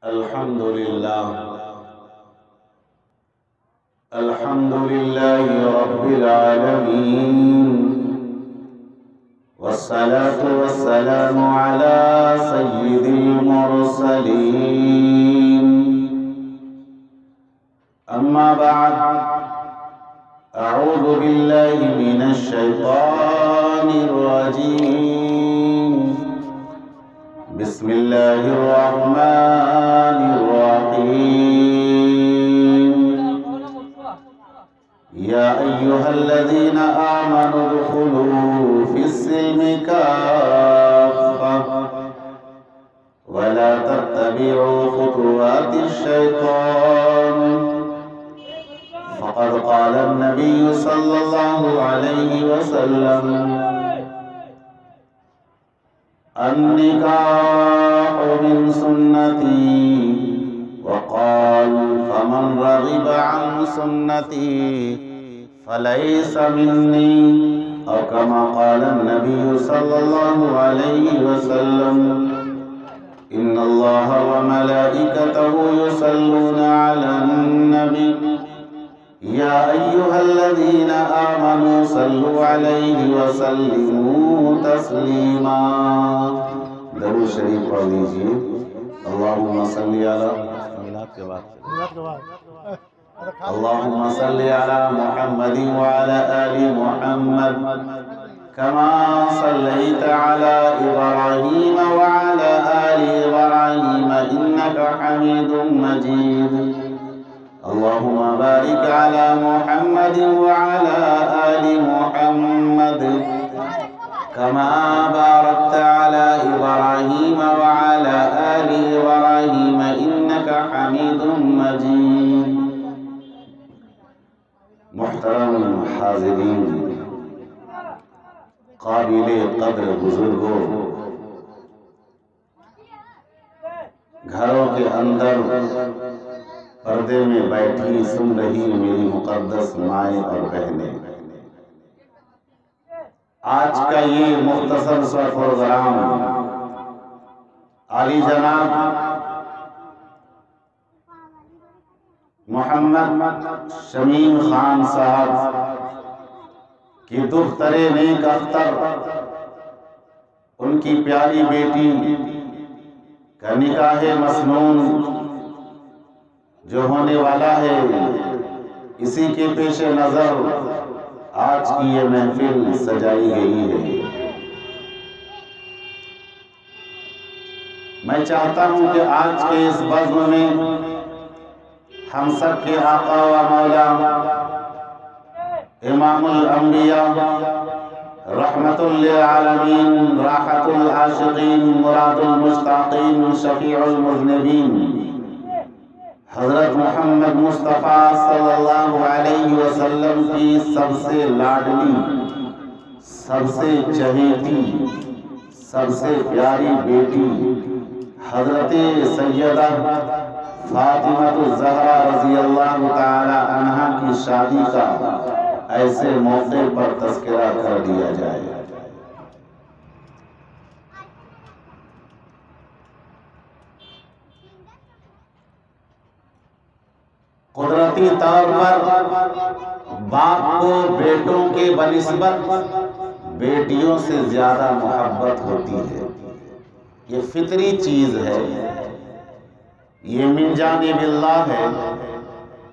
الحمد لله رب العالمين، والصلاة والسلام على سيد المرسلين. أما بعد، أعوذ بالله من الشيطان الرجيم. بسم الله الرحمن الرحيم. يا أيها الذين آمنوا ادخلوا في السلم كافة ولا تتبعوا خطوات الشيطان، فقد قال النبي صلى الله عليه وسلم: النكاح من سنتي، وقال: فمن رغب عن سنتي فليس مني، أو كما قال النبي صلى الله عليه وسلم: إن الله وملائكته يصلون على النبي يا أيها الذين آمنوا صلوا عليه وسلموا تسليما. درود شریف پڑھ لیجیے. اللهم صل على اللهم صل على محمد وعلى آل محمد كما صليت على إبراهيم وعلى آل إبراهيم إنك حميد مجيد. اللهم بارك على محمد وعلى آل محمد كما باركت على إبراهيم وعلى آل إبراهيم إنك حميد مجيد. محترم حاضرین، قابل قدر بزرگوں، گھروں کے اندر پردے میں بیٹھی سن رہی میری مقدس مائیں اور بہنیں، آج کا یہ مختصر سا پروگرام عالی جناب محمد شمیم خان صاحب کی دختر نیک اختر، ان کی پیاری بیٹی کا نکاح مسنون جو ہونے والا ہے، اسی کے پیش نظر آج کی یہ محفل سجائی گئی ہے. میں چاہتا ہوں کہ آج کے اس بزم میں ہم سب کے آقا و مولا امام الانبیاء، رحمت للعالمین، راحت العاشقین، مراد المشتاقین، شفیع المذنبین، حضرت محمد مصطفیٰ صلی اللہ علیہ وسلم کی سب سے لاڈلی، سب سے چہیتی، سب سے پیاری بیٹی حضرت سیدہ فاطمہ الزہرا رضی اللہ تعالی عنہا کی شادی کا ایسے موقع پر تذکرہ کر دیا جائے. قدرتی طور پر باپ کو بیٹوں کے بنسبت بیٹیوں سے زیادہ محبت ہوتی ہے. یہ فطری چیز ہے، یہ من جانب اللہ ہے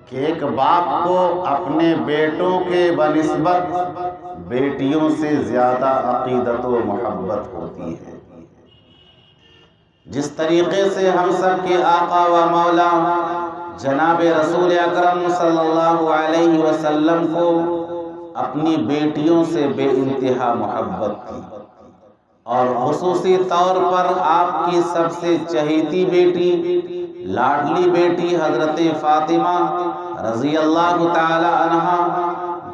کہ ایک باپ کو اپنے بیٹوں کے بنسبت بیٹیوں سے زیادہ عقیدت و محبت ہوتی ہے. جس طریقے سے ہم سب کے آقا و مولا جناب رسول اکرم صلی اللہ علیہ وسلم کو اپنی بیٹیوں سے بے انتہا محبت تھی، اور خصوصی طور پر آپ کی سب سے چہیتی بیٹی، لاڈلی بیٹی حضرت فاطمہ رضی اللہ تعالی عنہا،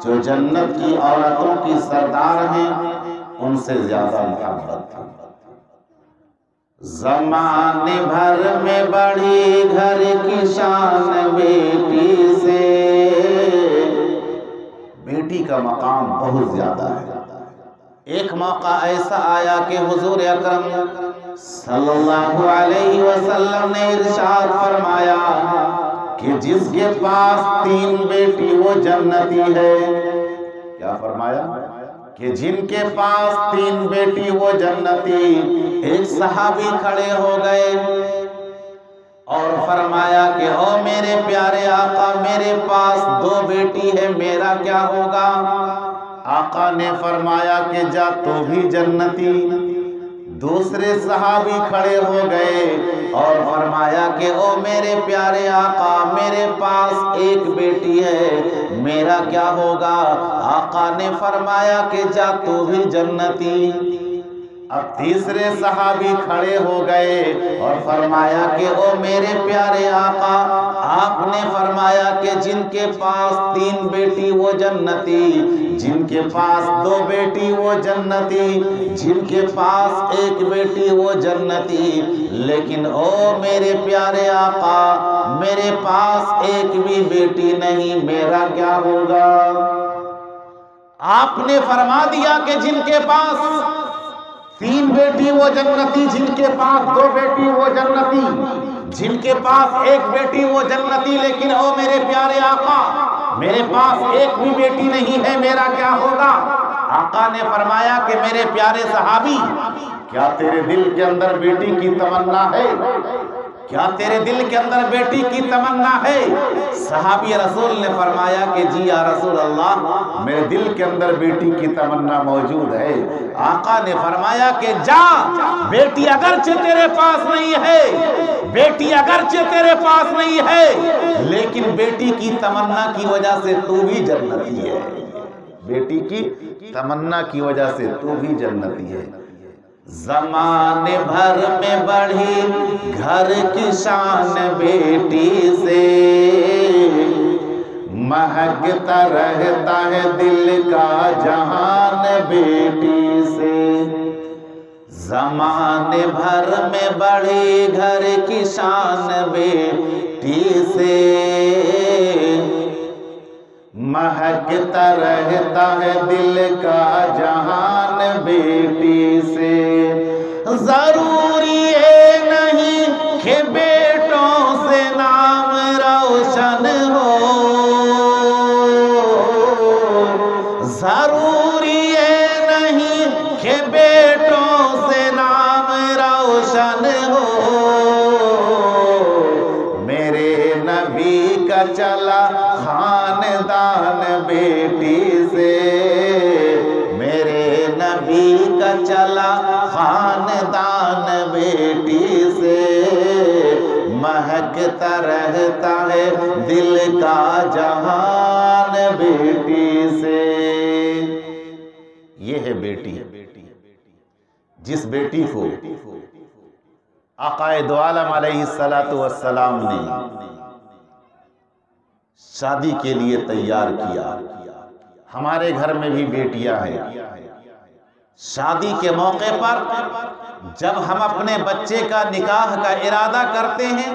جو جنت کی عورتوں کی سردار ہیں، ان سے زیادہ محبت تھی. زمانے بھر میں بڑھی گھر کی شان بیٹی سے، بیٹی کا مقام بہت زیادہ ہے. ایک موقع ایسا آیا کہ حضور اکرم صلی اللہ علیہ وسلم نے ارشاد فرمایا کہ جس کے پاس 3 بیٹی وہ جنتی ہے۔ کیا فرمایا؟ کہ جن کے پاس 3 بیٹی وہ جنتی۔ ایک صحابی کھڑے ہو گئے اور فرمایا کہ او میرے پیارے آقا، میرے پاس 2 بیٹی ہے، میرا کیا ہوگا؟ آقا نے فرمایا کہ جا تو بھی جنتی۔ دوسرے صحابی کھڑے ہو گئے اور فرمایا کہ او میرے پیارے آقا، میرے پاس 1 بیٹی ہے، میرا کیا ہوگا؟ آقا نے فرمایا کہ جا تو بھی جنتی۔ اب تیسرے صحابی کھڑے ہو گئے اور فرمایا کہ او میرے پیارے آقا، آپ نے فرمایا کہ جن کے پاس 3 بیٹی وہ جنتی، جن کے پاس 2 بیٹی وہ جنتی، جن کے پاس 1 بیٹی وہ جنتی، لیکن او میرے پیارے آقا، میرے پاس 1 بھی بیٹی نہیں، میرا کیا ہوگا؟ آپ نے فرما دیا کہ جن کے پاس 3 بیٹی وہ جنتی، جن کے پاس 2 بیٹی وہ جنتی، جن کے پاس 1 بیٹی وہ جنتی، لیکن او میرے پیارے آقا، میرے پاس 1 بھی بیٹی نہیں ہے، میرا کیا ہوگا؟ آقا نے فرمایا کہ میرے پیارے صحابی، کیا تیرے دل کے اندر بیٹی کی تمنا ہے؟ کیا تیرے دل کے اندر بیٹی کی تمنا ہے؟ صحابی رسول نے فرمایا کہ جی یا رسول اللہ، میرے دل کے اندر بیٹی کی تمنا موجود ہے۔ آقا نے فرمایا کہ جا، بیٹی اگرچہ تیرے پاس نہیں ہے، بیٹی اگرچہ تیرے پاس نہیں ہے، لیکن بیٹی کی تمنا کی وجہ سے تو بھی جنتی ہے، بیٹی کی تمنا کی وجہ سے تو بھی جنتی ہے۔ زمانے بھر میں بڑھی گھر کی شان بیٹی سے، مہکتا رہتا ہے دل کا جہان بیٹی سے۔ زمانے بھر میں بڑھی گھر کی شان بیٹی سے، مہکتا رہتا ہے دل کا جہان بیٹی سے۔ ضروری ہے نہیں کہ بیٹوں سے نام روشن ہو، ضروری ہے نہیں کہ بیٹوں سے نام روشن ہو، میرے نبی کا چلا خاندان بیٹی سے، میرے نبی کا چلا خاندان بیٹی سے، مہکتا رہتا ہے دل کا جہان بیٹی سے۔ یہ ہے بیٹی، جس بیٹی کو آقا دو عالم علیہ السلام نے شادی کے لیے تیار کیا۔ ہمارے گھر میں بھی بیٹیاں ہیں۔ شادی کے موقع پر جب ہم اپنے بچے کا نکاح کا ارادہ کرتے ہیں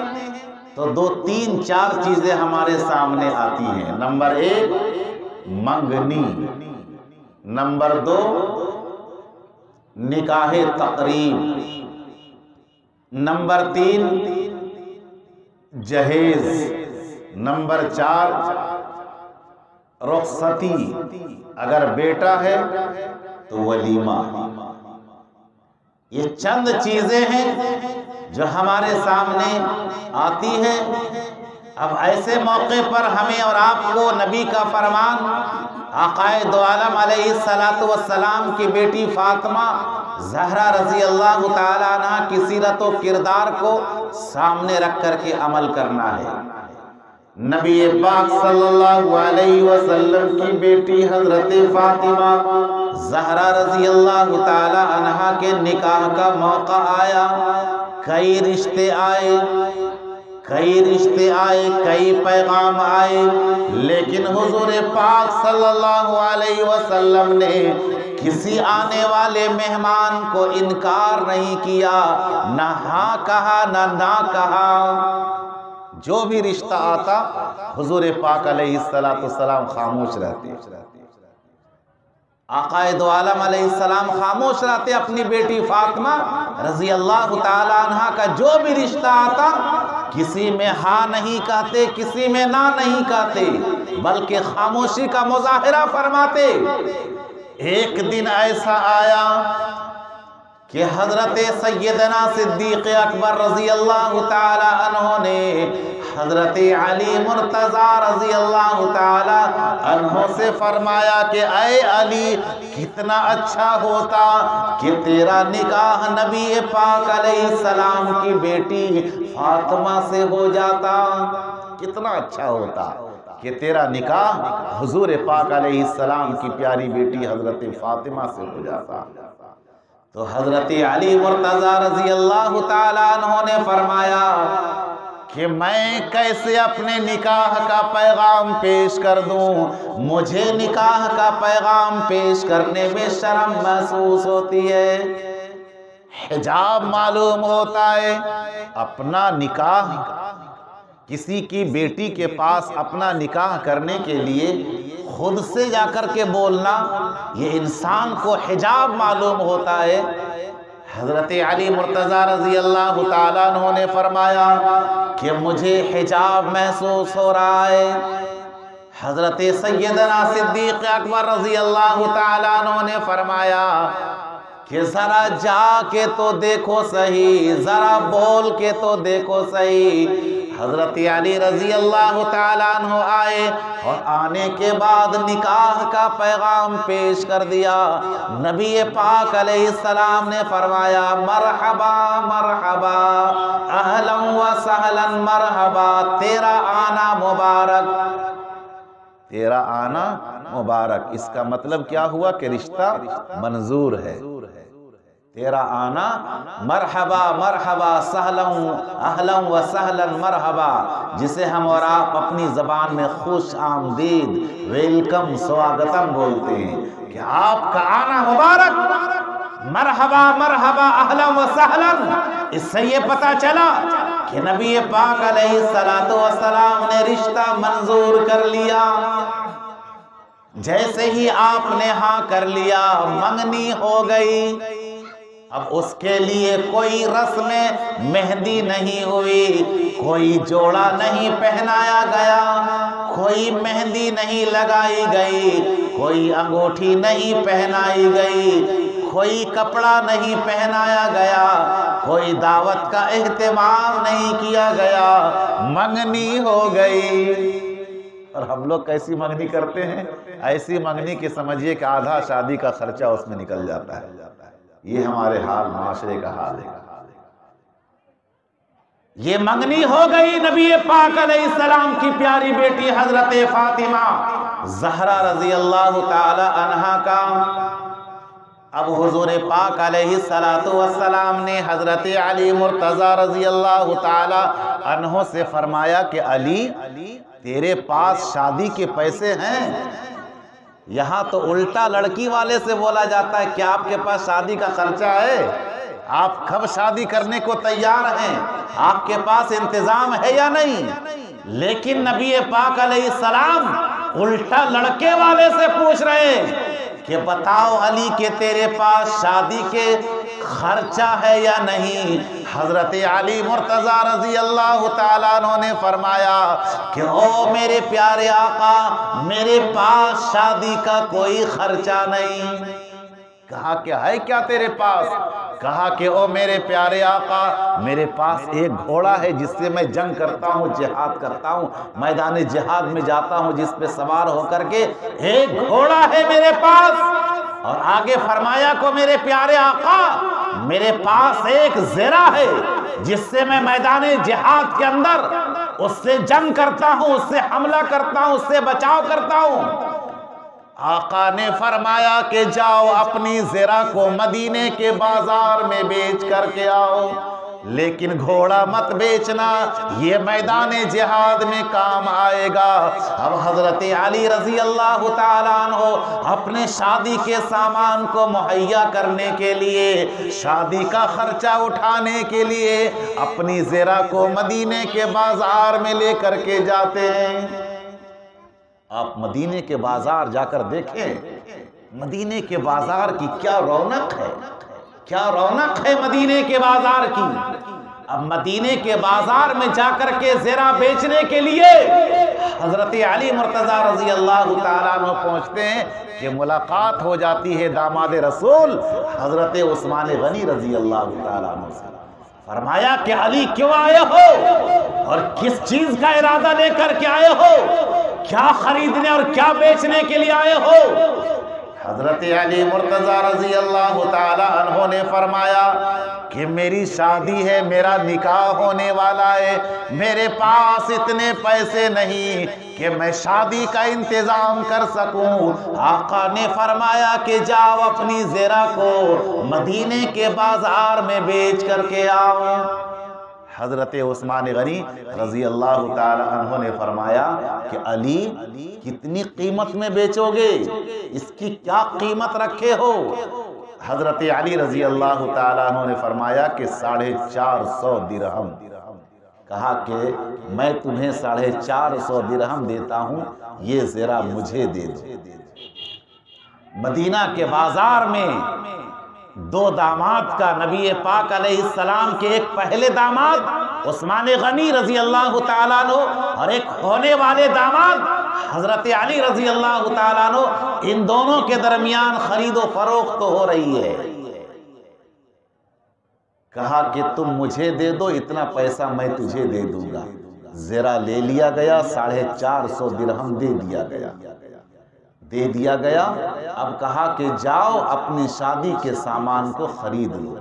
تو 2 3 4 چیزیں ہمارے سامنے آتی ہیں۔ نمبر 1 منگنی، نمبر 2 نکاح تقریب، نمبر 3 جہیز، نمبر 4 رخصتی، اگر بیٹا ہے تو ولیمہ۔ یہ چند چیزیں ہیں جو ہمارے سامنے آتی ہیں۔ اب ایسے موقع پر ہمیں اور آپ کو نبی کا فرمان، آقا دو عالم علیہ السلام کی بیٹی فاطمہ زہرا رضی اللہ تعالیٰ عنہ کی سیرت و کردار کو سامنے رکھ کر کے عمل کرنا ہے۔ نبی پاک صلی اللہ علیہ وسلم کی بیٹی حضرت فاطمہ زہرا رضی اللہ تعالی عنہا کے نکاح کا موقع آیا۔ کئی رشتے آئے، کئی پیغام آئے، لیکن حضور پاک صلی اللہ علیہ وسلم نے کسی آنے والے مہمان کو انکار نہیں کیا، نہ ہاں کہا نہ نہ کہا۔ جو بھی رشتہ آتا حضور پاک علیہ السلام خاموش رہتے۔ آقائے دو عالم علیہ السلام خاموش رہتے، اپنی بیٹی فاطمہ رضی اللہ تعالی عنہ کا جو بھی رشتہ آتا کسی میں ہاں نہیں کہتے، کسی میں نہ نہیں کہتے، بلکہ خاموشی کا مظاہرہ فرماتے۔ ایک دن ایسا آیا کہ حضرت سیدنا صدیق اکبر رضی اللہ تعالی عنہ نے حضرت علی مرتضی رضی اللہ تعالی عنہ سے فرمایا کہ اے علی، کتنا اچھا ہوتا کہ تیرا نکاح نبی پاک علیہ السلام کی بیٹی فاطمہ سے ہو جاتا، کتنا اچھا ہوتا کہ تیرا نکاح حضور پاک علیہ السلام کی پیاری بیٹی حضرت فاطمہ سے ہو جاتا۔ تو حضرت علی مرتضی رضی اللہ تعالیٰ عنہ نے فرمایا کہ میں کیسے اپنے نکاح کا پیغام پیش کر دوں، مجھے نکاح کا پیغام پیش کرنے میں شرم محسوس ہوتی ہے، حجاب معلوم ہوتا ہے۔ اپنا نکاح، کسی کی بیٹی کے پاس اپنا نکاح کرنے کے لیے خود سے جا کر کے بولنا، یہ انسان کو حجاب معلوم ہوتا ہے۔ حضرت علی مرتضی رضی اللہ تعالیٰ عنہ نے فرمایا کہ مجھے حجاب محسوس ہو رہا ہے۔ حضرت سیدنا صدیق اکبر رضی اللہ تعالیٰ عنہ نے فرمایا کہ ذرا جا کے تو دیکھو صحیح، ذرا بول کے تو دیکھو صحیح۔ حضرت علی رضی اللہ تعالیٰ عنہ آئے اور آنے کے بعد نکاح کا پیغام پیش کر دیا۔ نبی پاک علیہ السلام نے فرمایا مرحبا مرحبا اہلا و سہلا مرحبا، تیرا آنا مبارک، تیرا آنا مبارک۔ اس کا مطلب کیا ہوا کہ رشتہ منظور ہے۔ تیرا آنا مرحبا مرحبا سہلا اہلا و سہلا مرحبا، جسے ہم اور آپ اپنی زبان میں خوش آمدید، ویلکم، سواگتم بولتے ہیں کہ آپ کا آنا مبارک، مرحبا مرحبا اہلا و سہلا۔ اس سے یہ پتا چلا کہ نبی پاک علیہ السلام نے رشتہ منظور کر لیا۔ جیسے ہی آپ نے ہاں کر لیا، منگنی ہو گئی۔ اب اس کے لیے کوئی رسم مہندی نہیں ہوئی، کوئی جوڑا نہیں پہنایا گیا، کوئی مہندی نہیں لگائی گئی، کوئی انگوٹھی نہیں پہنائی گئی، کوئی کپڑا نہیں پہنایا گیا، کوئی دعوت کا اہتمام نہیں کیا گیا، منگنی ہو گئی۔ اور ہم لوگ کیسی منگنی کرتے ہیں؟ ایسی منگنی کہ سمجھیے کہ آدھا شادی کا خرچہ اس میں نکل جاتا ہے۔ یہ ہمارے حال، معاشرے کا حال ہے۔ یہ منگنی ہو گئی نبی پاک علیہ السلام کی پیاری بیٹی حضرت فاطمہ زہرا رضی اللہ تعالی عنہا کا۔ اب حضور پاک علیہ السلام نے حضرت علی مرتضی رضی اللہ تعالی عنہ سے فرمایا کہ علی، تیرے پاس شادی کے پیسے ہیں؟ یہاں تو الٹا لڑکی والے سے بولا جاتا ہے کہ آپ کے پاس شادی کا خرچہ ہے، آپ کب شادی کرنے کو تیار ہیں، آپ کے پاس انتظام ہے یا نہیں؟ لیکن نبی پاک علیہ السلام الٹا لڑکے والے سے پوچھ رہے کہ بتاؤ علی کہ تیرے پاس شادی کے خرچہ ہے یا نہیں؟ حضرت علی مرتضی رضی اللہ تعالیٰ عنہ نے فرمایا کہ او میرے پیارے آقا، میرے پاس شادی کا کوئی خرچہ نہیں۔ کہا کہ ہے کیا تیرے پاس؟ کہا کہ او میرے پیارے آقا، میرے پاس ایک گھوڑا ہے جس سے میں جنگ کرتا ہوں، جہاد کرتا ہوں، میدان جہاد میں جاتا ہوں جس پہ سوار ہو کر کے، ایک گھوڑا ہے میرے پاس۔ اور آگے فرمایا کو میرے پیارے آقا، میرے پاس ایک زرہ ہے جس سے میں میدان جہاد کے اندر اس سے جنگ کرتا ہوں، اس سے حملہ کرتا ہوں، اس سے بچاؤ کرتا ہوں۔ آقا نے فرمایا کہ جاؤ اپنی زرہ کو مدینے کے بازار میں بیچ کر کے آؤ، لیکن گھوڑا مت بیچنا، یہ میدان جہاد میں کام آئے گا۔ اب حضرت علی رضی اللہ تعالیٰ عنہ اپنے شادی کے سامان کو مہیا کرنے کے لیے، شادی کا خرچہ اٹھانے کے لیے اپنی زرہ کو مدینے کے بازار میں لے کر کے جاتے ہیں۔ آپ مدینے کے بازار جا کر دیکھیں مدینے کے بازار کی کیا رونق ہے، کیا رونق ہے مدینے کے بازار کی۔ اب مدینے کے بازار میں جا کر کے زیرہ بیچنے کے لیے حضرت علی مرتضیٰ رضی اللہ تعالیٰ عنہ پہنچتے ہیں کہ ملاقات ہو جاتی ہے داماد رسول حضرت عثمان غنی رضی اللہ تعالیٰ عنہ سے۔ فرمایا کہ علی کیوں آئے ہو اور کس چیز کا ارادہ لے کر کے آئے ہو، کیا خریدنے اور کیا بیچنے کے لیے آئے ہو؟ حضرت علی مرتضیٰ رضی اللہ تعالی عنہ نے فرمایا کہ میری شادی ہے، میرا نکاح ہونے والا ہے، میرے پاس اتنے پیسے نہیں کہ میں شادی کا انتظام کر سکوں۔ آقا نے فرمایا کہ جاؤ اپنی زیرہ کو مدینے کے بازار میں بیچ کر کے آؤ۔ حضرت عثمان غنی رضی اللہ تعالی عنہ نے فرمایا کہ علی کتنی قیمت میں بیچو گے، اس کی کیا قیمت رکھے ہو؟ حضرت علی رضی اللہ تعالی عنہ نے فرمایا کہ 450 درہم۔ کہا کہ میں تمہیں 450 درہم دیتا ہوں، یہ زیرہ مجھے دے دو۔ مدینہ کے بازار میں دو داماد کا، نبی پاک علیہ السلام کے ایک پہلے داماد عثمان غنی رضی اللہ تعالیٰ عنہ اور ایک ہونے والے داماد حضرت علی رضی اللہ تعالیٰ عنہ، ان دونوں کے درمیان خرید و فروخت ہو رہی ہے۔ کہا کہ تم مجھے دے دو، اتنا پیسہ میں تجھے دے دوں گا۔ زیرہ لے لیا گیا، 450 درہم دے دیا گیا۔ اب کہا کہ جاؤ اپنی شادی کے سامان کو خرید لو۔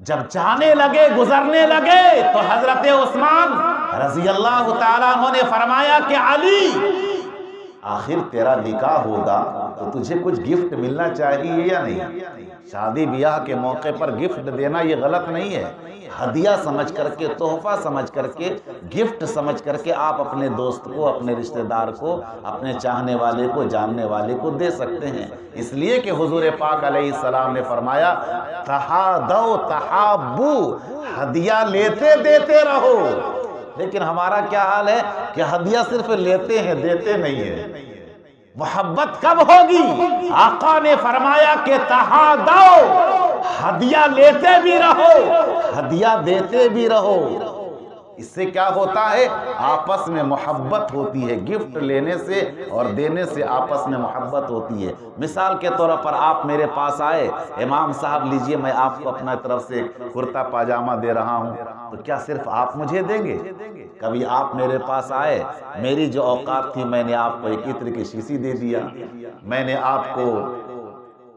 جب جانے لگے، گزرنے لگے، تو حضرت عثمان رضی اللہ تعالیٰ عنہ نے فرمایا کہ علی آخر تیرا نکاح ہوگا تو تجھے کچھ گفٹ ملنا چاہیے یا نہیں؟ شادی بیاہ کے موقع پر گفٹ دینا یہ غلط نہیں ہے، ہدیہ سمجھ کر کے، تحفہ سمجھ کر کے، گفٹ سمجھ کر کے آپ اپنے دوست کو، اپنے رشتہ دار کو، اپنے چاہنے والے کو، جاننے والے کو دے سکتے ہیں۔ اس لیے کہ حضور پاک علیہ السلام نے فرمایا تحادو تحابو، ہدیہ لیتے دیتے رہو۔ لیکن ہمارا کیا حال ہے کہ ہدیہ صرف لیتے ہیں، دیتے نہیں ہیں۔ محبت کب ہوگی؟ آقا نے فرمایا کہ تحادو، ہدیہ لیتے بھی رہو، ہدیہ دیتے بھی رہو۔ اس سے کیا ہوتا ہے؟ آپس میں محبت ہوتی ہے، گفٹ لینے سے اور دینے سے آپس میں محبت ہوتی ہے۔ مثال کے طور پر آپ میرے پاس آئے، امام صاحب لیجئے میں آپ کو اپنا طرف سے کرتا پاجامہ دے رہا ہوں، تو کیا صرف آپ مجھے دیں گے؟ کبھی آپ میرے پاس آئے، میری جو اوقات تھی میں نے آپ کو ایک عطر کی شیشی دے دیا، میں نے آپ کو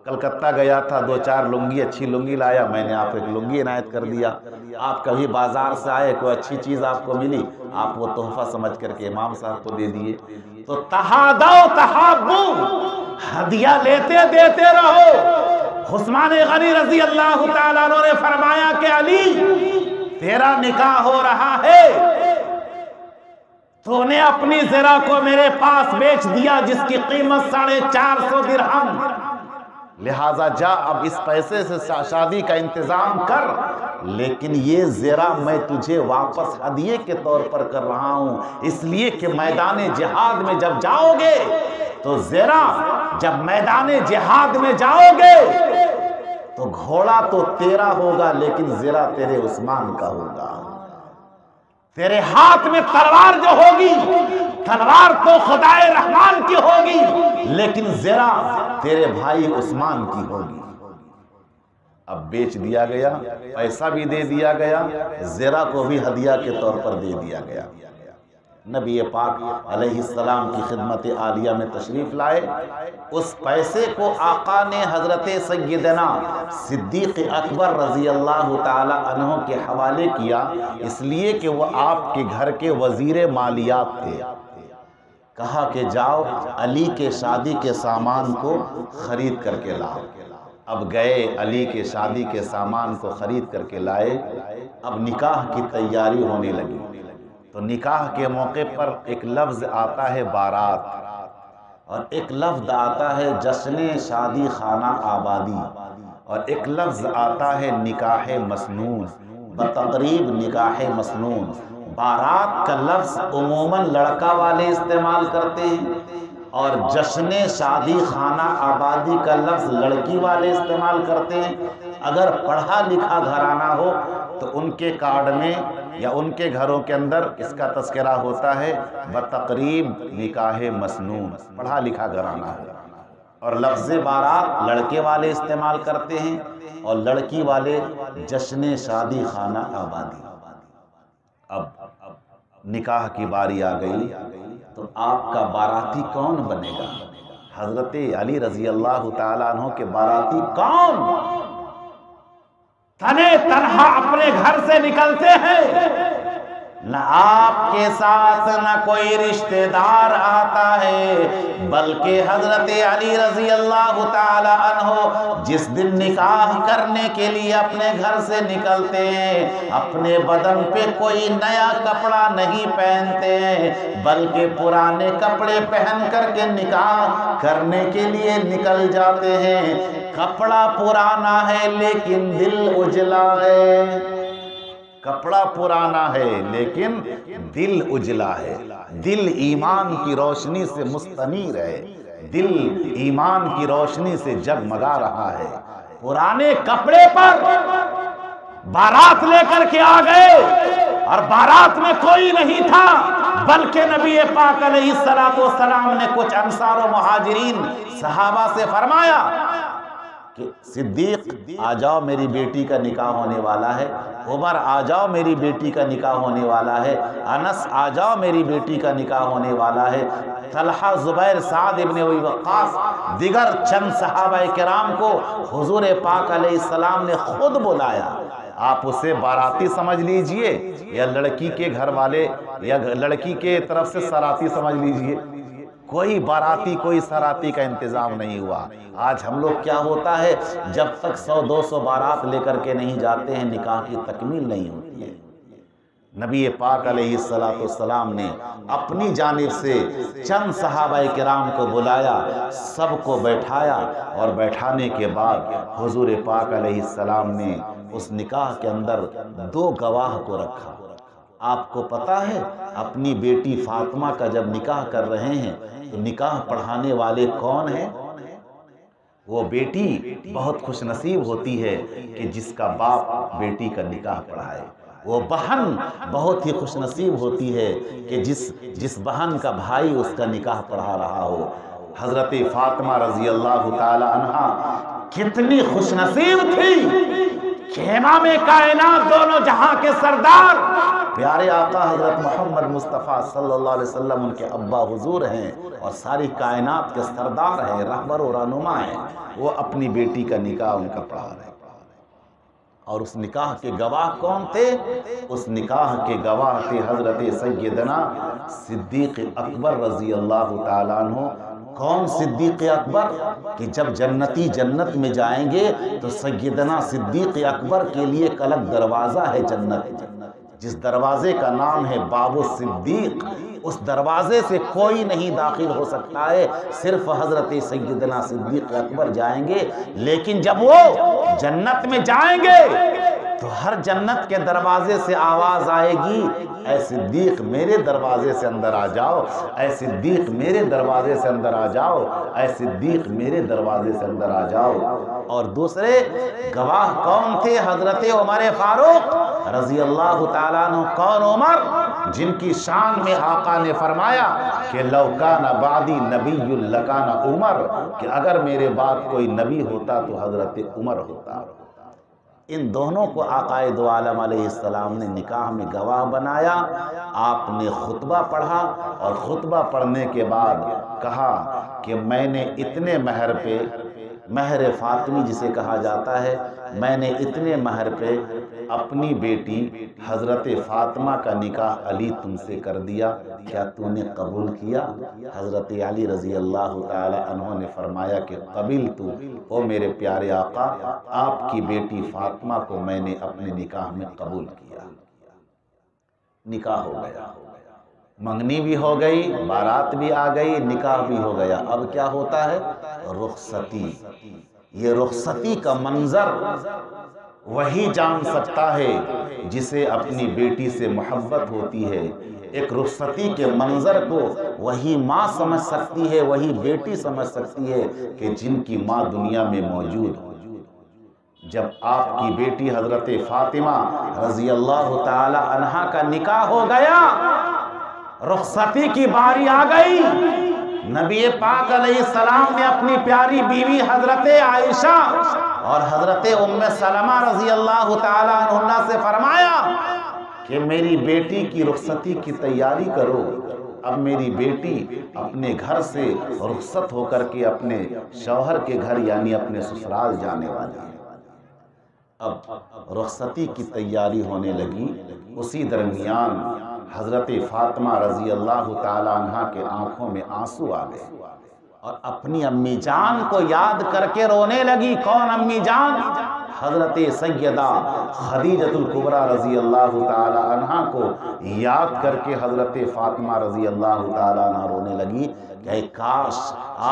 کلکتہ گیا تھا، 2-4 لنگی، اچھی لنگی لایا، میں نے آپ کو ایک لنگی عنایت کر دیا۔ آپ کبھی بازار سے آئے، کوئی اچھی چیز آپ کو ملی، آپ وہ تحفہ سمجھ کر کے امام صاحب کو دے دیے۔ تو تحادو تحابو، ہدیہ لیتے دیتے رہو۔ عثمان غنی رضی اللہ تعالیٰ عنہ نے فرمایا کہ علی تیرا نکاح ہو رہا ہے، تو نے اپنی زرہ کو میرے پاس بیچ دیا جس کی قیمت 450 درہم، لہٰذا جا اب اس پیسے سے شادی کا انتظام کر، لیکن یہ زرہ میں تجھے واپس ہدیے کے طور پر کر رہا ہوں، اس لیے کہ میدان جہاد میں جب جاؤ گے تو زرہ، جب میدان جہاد میں جاؤ گے تو گھوڑا تو تیرا ہوگا لیکن زرہ تیرے عثمان کا ہوگا۔ تیرے ہاتھ میں تلوار جو ہوگی، تلوار تو خدائے رحمان کی ہوگی لیکن زرہ تیرے بھائی عثمان کی ہوگی۔ اب بیچ دیا گیا، پیسہ بھی دے دیا گیا، زرہ کو بھی ہدیہ کے طور پر دے دیا گیا۔ نبی پاک علیہ السلام کی خدمت عالیہ میں تشریف لائے، اس پیسے کو آقا نے حضرت سیدنا صدیق اکبر رضی اللہ تعالی عنہ کے حوالے کیا، اس لیے کہ وہ آپ کے گھر کے وزیر مالیات تھے۔ کہا کہ جاؤ علی کے شادی کے سامان کو خرید کر کے لاؤ۔ اب گئے، علی کے شادی کے سامان کو خرید کر کے لائے۔ اب نکاح کی تیاری ہونے لگی، تو نکاح کے موقع پر ایک لفظ آتا ہے بارات، اور ایک لفظ آتا ہے جشن شادی خانہ آبادی، اور ایک لفظ آتا ہے نکاح مسنون، بتقریب نکاح مسنون۔ بارات کا لفظ عموماً لڑکا والے استعمال کرتے ہیں، اور جشن شادی خانہ آبادی کا لفظ لڑکی والے استعمال کرتے ہیں۔ اگر پڑھا لکھا گھرانہ ہو تو ان کے کارڈ میں یا ان کے گھروں کے اندر اس کا تذکرہ ہوتا ہے بتقریب نکاح مسنون، پڑھا لکھا گھرانہ ہو۔ اور لفظ بارات لڑکے والے استعمال کرتے ہیں اور لڑکی والے جشن شادی خانہ آبادی۔ اب نکاح کی باری آ گئی تو آپ کا باراتی کون بنے گا؟ حضرت علی رضی اللہ تعالیٰ عنہ کے باراتی کون؟ تنے تنہا اپنے گھر سے نکلتے ہیں، نہ آپ کے ساتھ نہ کوئی رشتہ دار آتا ہے، بلکہ حضرت علی رضی اللہ تعالی عنہ جس دن نکاح کرنے کے لیے اپنے گھر سے نکلتے ہیں اپنے بدن پہ کوئی نیا کپڑا نہیں پہنتے ہیں، بلکہ پرانے کپڑے پہن کر کے نکاح کرنے کے لیے نکل جاتے ہیں۔ کپڑا پرانا ہے لیکن دل اجلا ہے، کپڑا پرانا ہے لیکن دل اجلا ہے، دل ایمان کی روشنی سے مستنیر ہے، دل ایمان کی روشنی سے جگمگا رہا ہے۔ پرانے کپڑے پر بارات لے کر کے آ گئے اور بارات میں کوئی نہیں تھا، بلکہ نبی پاک علیہ السلام نے کچھ انصار و مہاجرین صحابہ سے فرمایا کہ صدیق آ جاؤ میری بیٹی کا نکاح ہونے والا ہے، عمر آ جاؤ میری بیٹی کا نکاح ہونے والا ہے، انس آ جاؤ میری بیٹی کا نکاح ہونے والا ہے۔ طلحہ، زبیر، سعد ابن ابی وقاص دیگر چند صحابہ کرام کو حضور پاک علیہ السلام نے خود بلایا۔ آپ اسے باراتی سمجھ لیجئے یا لڑکی کے گھر والے یا لڑکی کے طرف سے سراتی سمجھ لیجئے، کوئی باراتی کوئی سراتی کا انتظام نہیں ہوا۔ آج ہم لوگ کیا ہوتا ہے، جب تک 100-200 بارات لے کر کے نہیں جاتے ہیں نکاح کی تکمیل نہیں ہوتی ہے۔ نبی پاک علیہ السلام نے اپنی جانب سے چند صحابہ کرام کو بلایا، سب کو بیٹھایا اور بیٹھانے کے بعد حضور پاک علیہ السلام نے اس نکاح کے اندر 2 گواہ کو رکھا۔ آپ کو پتا ہے اپنی بیٹی فاطمہ کا جب نکاح کر رہے ہیں تو نکاح پڑھانے والے کون ہیں؟ وہ بیٹی بہت خوش نصیب ہوتی ہے کہ جس کا باپ بیٹی کا نکاح پڑھائے، وہ بہن بہت ہی خوش نصیب ہوتی ہے کہ جس بہن کا بھائی اس کا نکاح پڑھا رہا ہو۔ حضرت فاطمہ رضی اللہ تعالی عنہا کتنی خوش نصیب تھی کہ امام کائنات دونوں جہاں کے سردار پیارے آقا حضرت محمد مصطفیٰ صلی اللہ علیہ وسلم ان کے ابا حضور ہیں اور ساری کائنات کے سردار ہیں، رہبر و رہنما ہیں، وہ اپنی بیٹی کا نکاح ان کا پڑھا رہے ہیں۔ اور اس نکاح کے گواہ کون تھے؟ اس نکاح کے گواہ تھے حضرت سیدنا صدیق اکبر رضی اللہ تعالیٰ عنہ۔ کون صدیق اکبر؟ کہ جب جنتی جنت میں جائیں گے تو سیدنا صدیق اکبر کے لیے ایک الگ دروازہ ہے جنت، جس دروازے کا نام ہے باب الصدیق۔ اس دروازے سے کوئی نہیں داخل ہو سکتا ہے، صرف حضرت سیدنا صدیق اکبر جائیں گے۔ لیکن جب وہ جنت میں جائیں گے تو ہر جنت کے دروازے سے آواز آئے گی، اے صدیق میرے دروازے سے اندر آ جاؤ، اے صدیق میرے دروازے سے اندر آ جاؤ، اے صدیق میرے دروازے سے اندر آ جاؤ۔ اور دوسرے گواہ کون تھے؟ حضرت عمر فاروق رضی اللہ تعالیٰ عنہ۔ کون عمر؟ جن کی شان میں آقا نے فرمایا کہ لو کان بعدی نبی لکان عمر، کہ اگر میرے بعد کوئی نبی ہوتا تو حضرت عمر ہوتا۔ ان دونوں کو آقا دو عالم علیہ السلام نے نکاح میں گواہ بنایا۔ آپ نے خطبہ پڑھا اور خطبہ پڑھنے کے بعد کہا کہ میں نے اتنے مہر پہ، مہر فاطمی جسے کہا جاتا ہے، میں نے اتنے مہر پہ اپنی بیٹی حضرت فاطمہ کا نکاح علی تم سے کر دیا، کیا تو نے قبول کیا؟ حضرت علی رضی اللہ تعالی عنہ نے فرمایا کہ قبل تو، او میرے پیارے آقا، آپ کی بیٹی فاطمہ کو میں نے اپنے نکاح میں قبول کیا۔ نکاح ہو گیا، منگنی بھی ہو گئی، بارات بھی آ گئی، نکاح بھی ہو گیا۔ اب کیا ہوتا ہے؟ رخصتی۔ یہ رخصتی کا منظر وہی جان سکتا ہے جسے اپنی بیٹی سے محبت ہوتی ہے۔ ایک رخصتی کے منظر کو وہی ماں سمجھ سکتی ہے، وہی بیٹی سمجھ سکتی ہے کہ جن کی ماں دنیا میں موجود ہو۔ جب آپ کی بیٹی حضرت فاطمہ رضی اللہ تعالی عنہا کا نکاح ہو گیا، رخصتی کی باری آ گئی، نبی پاک علیہ السلام نے اپنی پیاری بیوی حضرت عائشہ اور حضرت ام سلمہ رضی اللہ تعالی عنہ سے فرمایا کہ میری بیٹی کی رخصتی کی تیاری کرو۔ اب میری بیٹی اپنے گھر سے رخصت ہو کر کے اپنے شوہر کے گھر یعنی اپنے سسرال جانے والی ہے۔ اب رخصتی کی تیاری ہونے لگی، اسی درمیان حضرت فاطمہ رضی اللہ تعالی عنہ کے آنکھوں میں آنسو آ گئے اور اپنی امی جان کو یاد کر کے رونے لگی۔ کون امی جان؟ حضرت سیدہ خدیجۃ الکبریٰ رضی اللہ تعالی عنہ کو یاد کر کے حضرت فاطمہ رضی اللہ تعالی عنہ رونے لگی کہ کاش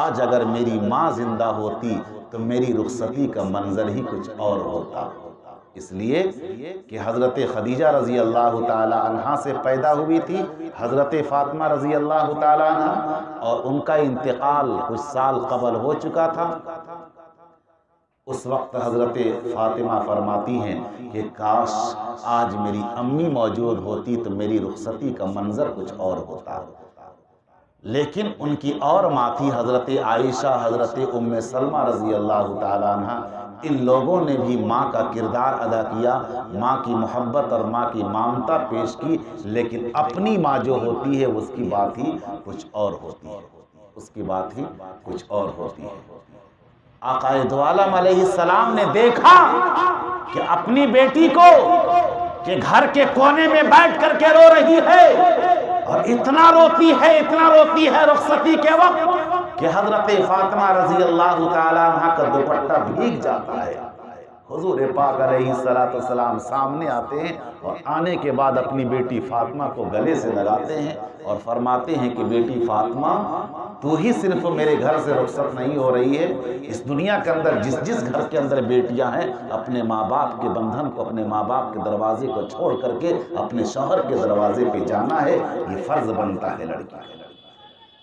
آج اگر میری ماں زندہ ہوتی تو میری رخصتی کا منظر ہی کچھ اور ہوتا۔ اس لیے کہ حضرت خدیجہ رضی اللہ تعالی عنہ سے پیدا ہوئی تھی حضرت فاطمہ رضی اللہ تعالی عنہ، اور ان کا انتقال کچھ سال قبل ہو چکا تھا۔ اس وقت حضرت فاطمہ فرماتی ہیں کہ کاش آج میری امی موجود ہوتی تو میری رخصتی کا منظر کچھ اور ہوتا۔ لیکن ان کی اور ماں تھی حضرت عائشہ، حضرت ام سلمہ رضی اللہ تعالی عنہ، ان لوگوں نے بھی ماں کا کردار ادا کیا، ماں کی محبت اور ماں کی ممتا پیش کی، لیکن اپنی ماں جو ہوتی ہے اس کی بات ہی کچھ اور ہوتی ہے، اس کی بات ہی کچھ اور ہوتی ہے۔ آقا دو عالم علیہ السلام نے دیکھا کہ اپنی بیٹی کو کہ گھر کے کونے میں بیٹھ کر کے رو رہی ہے اور اتنا روتی ہے رخصتی کے وقت کہ حضرت فاطمہ رضی اللہ تعالی عنہ کا دوپٹہ بھیگ جاتا ہے۔ حضور پاک علیہ السلام سامنے آتے ہیں اور آنے کے بعد اپنی بیٹی فاطمہ کو گلے سے لگاتے ہیں اور فرماتے ہیں کہ بیٹی فاطمہ، تو ہی صرف میرے گھر سے رخصت نہیں ہو رہی ہے، اس دنیا کے اندر جس گھر کے اندر بیٹیاں ہیں اپنے ماں باپ کے بندھن کو، اپنے ماں باپ کے دروازے کو چھوڑ کر کے اپنے شوہر کے دروازے پہ جانا ہے، یہ فرض بنتا ہے لڑکی کا۔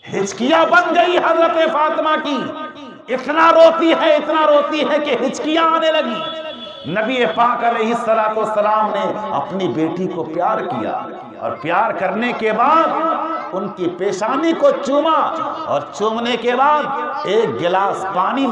ہچکیاں بن گئی حضرت فاطمہ کی، اتنا روتی ہے کہ ہچکیاں آنے لگی۔ نبی پاک علیہ السلام نے اپنی بیٹی کو پیار کیا اور پیار کرنے کے بعد ان کی پیشانی کو چوما اور چومنے کے بعد ایک گلاس پانی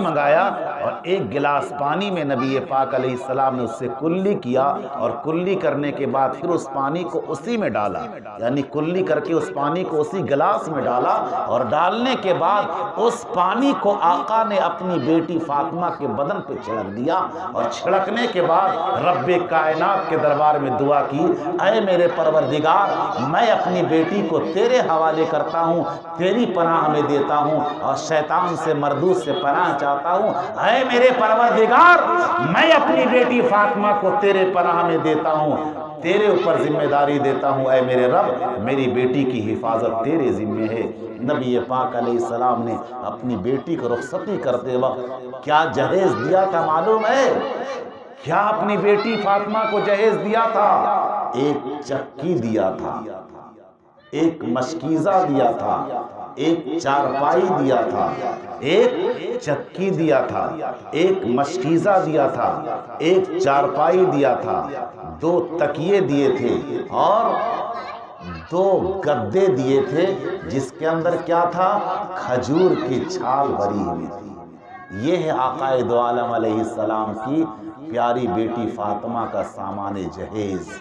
منگایا اور ایک گلاس پانی میں نبی پاک علیہ السلام نے اس سے کلی کیا اور کلی کرنے کے بعد پھر اس پانی کو اسی میں ڈالا، یعنی کلی کر کے اس پانی کو اسی گلاس میں ڈالا اور ڈالنے کے بعد اس پانی کو آقا نے اپنی بیٹی فاطمہ کے بدن پہ چھڑک دیا اور چھڑکنے کے بعد رب کائنات کے دربار میں دعا کی، اے میرے پروردگار، میں اپنی بیٹی کو تیرے حوالے کرتا ہوں، تیری پناہ میں دیتا ہوں اور شیطان سے مردود سے پناہ چاہتا ہوں۔ اے میرے پروردگار، میں اپنی بیٹی فاطمہ کو تیرے پناہ میں دیتا ہوں، تیرے اوپر ذمہ داری دیتا ہوں، اے میرے رب، میری بیٹی کی حفاظت تیرے ذمہ ہے۔ نبی پاک علیہ السلام نے اپنی بیٹی کو رخصتی کرتے وقت کیا جہیز دیا تھا معلوم ہے؟ کیا اپنی بیٹی فاطمہ کو جہیز دیا تھا؟ ایک چکی دیا تھا، ایک مشکیزہ دیا تھا، ایک چارپائی دیا تھا، ایک چکی دیا تھا، ایک مشکیزہ دیا تھا، ایک چارپائی دیا تھا، 2 تکیے دیے تھے اور 2 گدے دیے تھے جس کے اندر کیا تھا؟ کھجور کی چھال بھری ہوئی تھی۔ یہ ہے آقا دو عالم علیہ السلام کی پیاری بیٹی فاطمہ کا سامان جہیز۔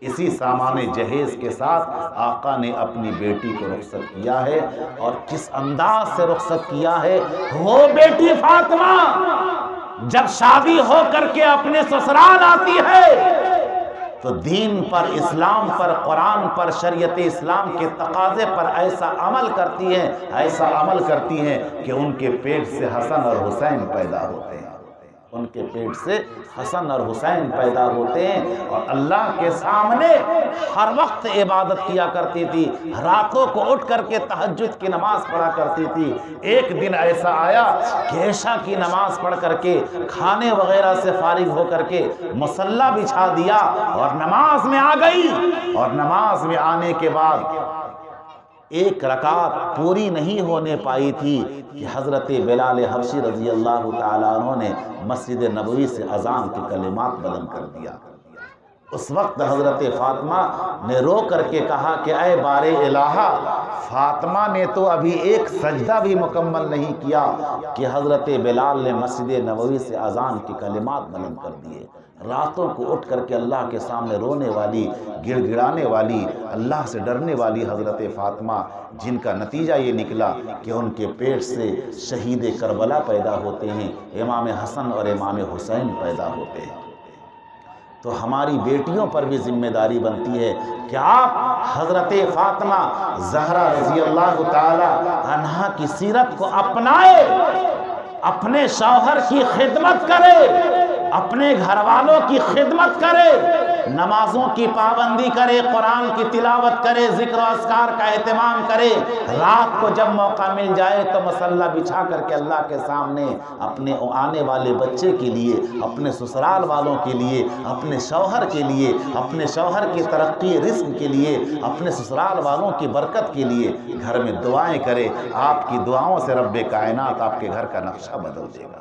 اسی سامان جہیز کے ساتھ آقا نے اپنی بیٹی کو رخصت کیا ہے، اور کس انداز سے رخصت کیا ہے۔ وہ بیٹی فاطمہ جب شادی ہو کر کے اپنے سسرال آتی ہے تو دین پر، اسلام پر، قرآن پر، شریعت اسلام کے تقاضے پر ایسا عمل کرتی ہیں کہ ان کے پیٹ سے حسن اور حسین پیدا ہوتے ہیں۔ ان کے پیٹ سے حسن اور حسین پیدا ہوتے ہیں، اور اللہ کے سامنے ہر وقت عبادت کیا کرتی تھی، راتوں کو اٹھ کر کے تہجد کی نماز پڑھا کرتی تھی۔ ایک دن ایسا آیا کہ عشاء کی نماز پڑھ کر کے کھانے وغیرہ سے فارغ ہو کر کے مصلی بچھا دیا اور نماز میں آ گئی، اور نماز میں آنے کے بعد ایک رکعت پوری نہیں ہونے پائی تھی کہ حضرت بلال حبشی رضی اللہ تعالیٰ عنہ نے مسجد نبوی سے اذان کے کلمات بلند کر دیا۔ اس وقت حضرت فاطمہ نے رو کر کے کہا کہ اے بار الہا، فاطمہ نے تو ابھی ایک سجدہ بھی مکمل نہیں کیا کہ حضرت بلال نے مسجد نبوی سے اذان کے کلمات بلند کر دیے۔ راتوں کو اٹھ کر کے اللہ کے سامنے رونے والی، گڑ گڑانے والی، اللہ سے ڈرنے والی حضرت فاطمہ، جن کا نتیجہ یہ نکلا کہ ان کے پیٹ سے شہید کربلا پیدا ہوتے ہیں، امام حسن اور امام حسین پیدا ہوتے ہیں۔ تو ہماری بیٹیوں پر بھی ذمہ داری بنتی ہے کہ آپ حضرت فاطمہ زہرا رضی اللہ تعالی عنہا کی سیرت کو اپنائے، اپنے شوہر کی خدمت کرے، اپنے گھر والوں کی خدمت کرے، نمازوں کی پابندی کرے، قرآن کی تلاوت کرے، ذکر و اذکار کا اہتمام کرے، رات کو جب موقع مل جائے تو مصلی بچھا کر کے اللہ کے سامنے اپنے آنے والے بچے کے لیے، اپنے سسرال والوں کے لیے، اپنے شوہر کے لیے، اپنے شوہر کی ترقی رزق کے لیے، اپنے سسرال والوں کی برکت کے لیے گھر میں دعائیں کرے۔ آپ کی دعاؤں سے رب کائنات آپ کے گھر کا نقشہ بدل دے گا۔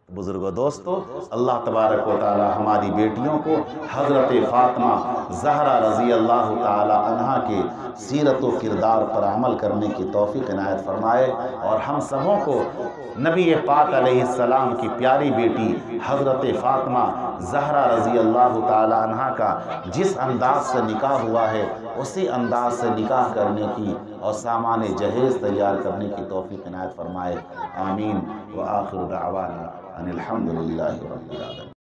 بزرگوں، دوستو، اللہ تبارک و تعالی ہماری بیٹیوں کو حضرت فاطمہ زہرا رضی اللہ تعالی عنہا کے سیرت و کردار پر عمل کرنے کی توفیق عنایت فرمائے، اور ہم سبوں کو نبی پاک علیہ السلام کی پیاری بیٹی حضرت فاطمہ زہرا رضی اللہ تعالی عنہا کا جس انداز سے نکاح ہوا ہے اسی انداز سے نکاح کرنے کی اور سامان جہیز تیار کرنے کی توفیق عنایت فرمائے۔ آمین۔ وآخر دعوانا ان الحمد للہ رب العالمین۔